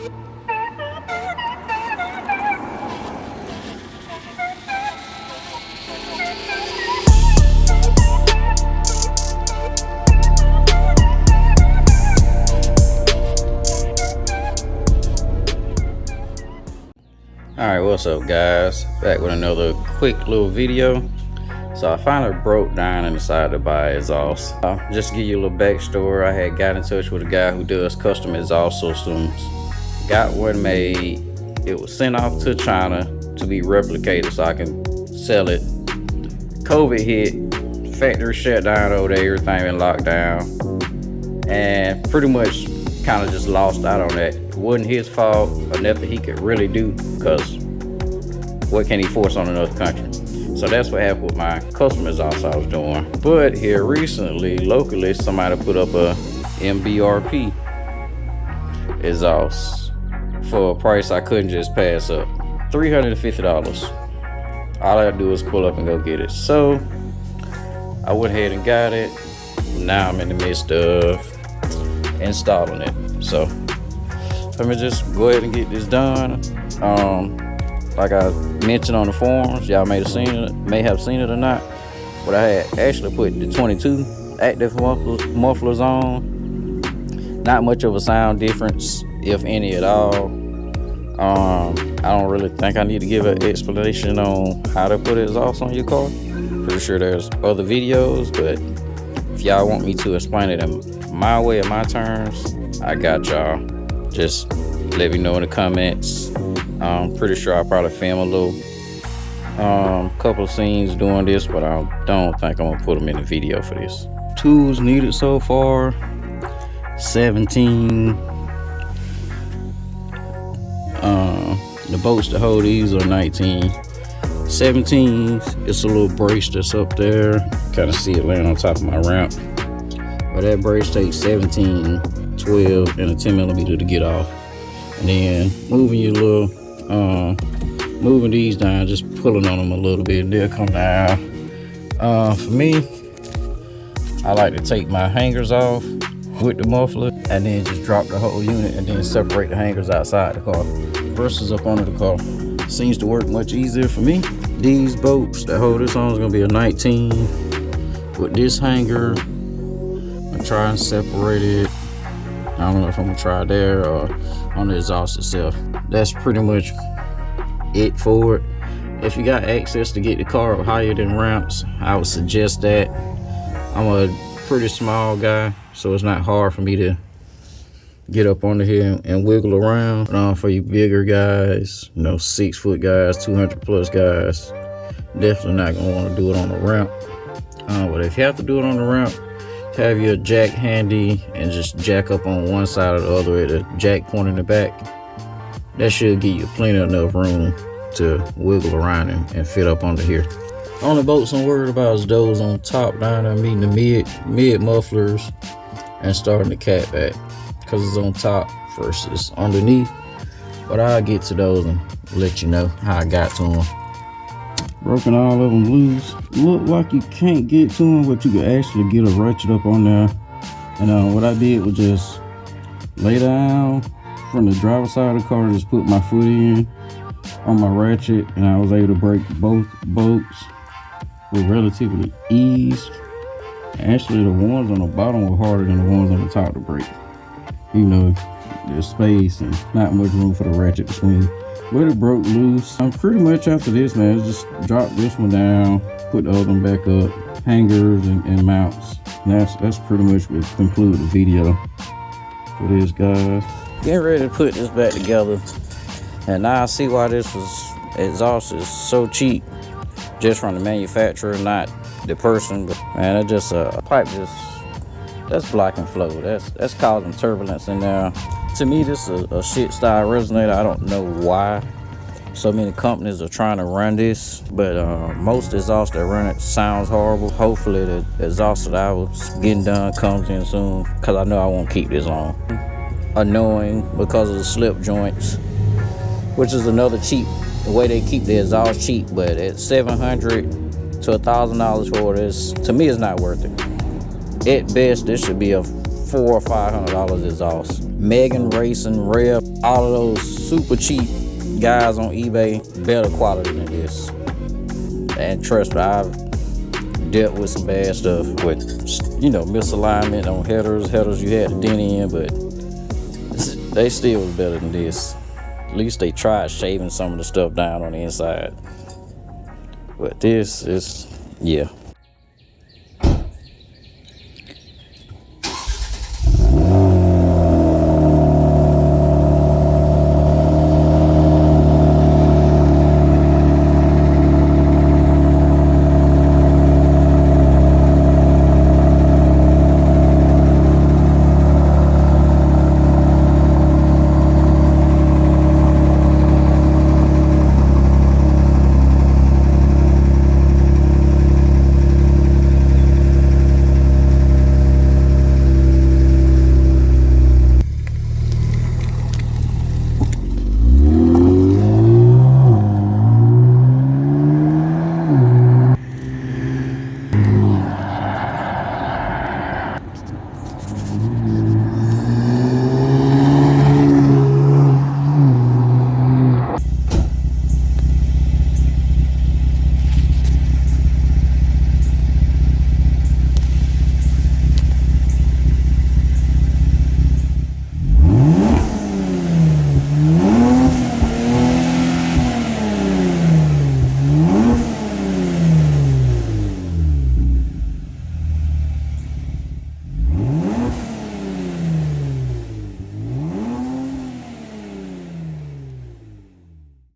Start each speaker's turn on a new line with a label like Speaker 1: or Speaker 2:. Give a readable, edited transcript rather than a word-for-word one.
Speaker 1: Alright, what's up guys? Back with another quick little video. So I finally broke down and decided to buy exhaust. Just to give you a little backstory, I had got in touch with a guy who does custom exhaust systems. Got one made. It was sent off to China to be replicated so I can sell it. COVID hit, factory shut down over there, everything been locked down. And pretty much kind of just lost out on that. It wasn't his fault or nothing he could really do, because what can he force on another country? So that's what happened with my custom exhaust I was doing. But here recently, locally, somebody put up a Mbrp exhaust for a price I couldn't just pass up. $350. All I had to do was pull up and go get it. So I went ahead and got it. Now I'm in the midst of installing it. So let me just go ahead and get this done. Like I mentioned on the forums, y'all may have seen it or not, but I had actually put the 22 active mufflers on. Not much of a sound difference, if any at all. I don't really think I need to give an explanation on how to put exhaust on your car. Pretty sure there's other videos, but if y'all want me to explain it in my way, in my terms, I got y'all. Just let me know in the comments. I'm pretty sure I'll probably film a little couple of scenes doing this, but I don't think I'm gonna put them in the video for this. Tools needed so far: 17. The bolts to hold these are 19. 17. It's a little brace that's up there. Kind of see it laying on top of my ramp. But that brace takes 17, 12, and a 10 millimeter to get off. And then moving these down, just pulling on them a little bit, they'll come down. For me, I like to take my hangers off with the muffler and then just drop the whole unit and then separate the hangers outside the car versus up under the car. Seems to work much easier for me. These bolts that hold this on is gonna be a 19. With this hanger, I'm trying to separate it. I don't know if I'm gonna try there or on the exhaust itself. That's pretty much it for it. If you got access to get the car up higher than ramps, I would suggest that. I'm a pretty small guy, so it's not hard for me to get up under here and wiggle around. But for you bigger guys, 6 foot guys, 200 plus guys, definitely not gonna want to do it on the ramp. But if you have to do it on the ramp, have your jack handy and just jack up on one side or the other at a jack point in the back. That should give you plenty enough room to wiggle around and fit up under here. Only bolts I'm worried about is those on top down there meeting the mid mufflers and starting the cat back, because it's on top versus underneath. But I'll get to those and let you know how I got to them. Broken all of them loose. Look like you can't get to them, but you can actually get a ratchet up on there. And what I did was just lay down from the driver's side of the car, just put my foot in on my ratchet, and I was able to break both bolts with relatively ease. Actually, the ones on the bottom were harder than the ones on the top to break. There's space and not much room for the ratchet to swing. But it broke loose. I'm pretty much after this, man. Just drop this one down, put the other one back up, hangers and mounts. And that's pretty much what conclude the video for this, guys. Getting ready to put this back together, and now I see why this exhaust is so cheap, just from the manufacturer, not the person. But man, it's just a pipe that's blocking flow. That's causing turbulence in there. To me, this is a shit style resonator. I don't know why so many companies are trying to run this, but most exhausts that run it sounds horrible. Hopefully the exhaust that I was getting done comes in soon, because I know I won't keep this on. Annoying because of the slip joints, which is another cheap way they keep the exhaust cheap, but at $700 to $1,000 for this, to me, it's not worth it. At best, this should be a $400 or $500 exhaust. Megan Racing, Rev, all of those super cheap guys on eBay, better quality than this. And trust me, I've dealt with some bad stuff with, you know, misalignment on headers you had to dent in, but they still was better than this. At least they tried shaving some of the stuff down on the inside. But this is, yeah.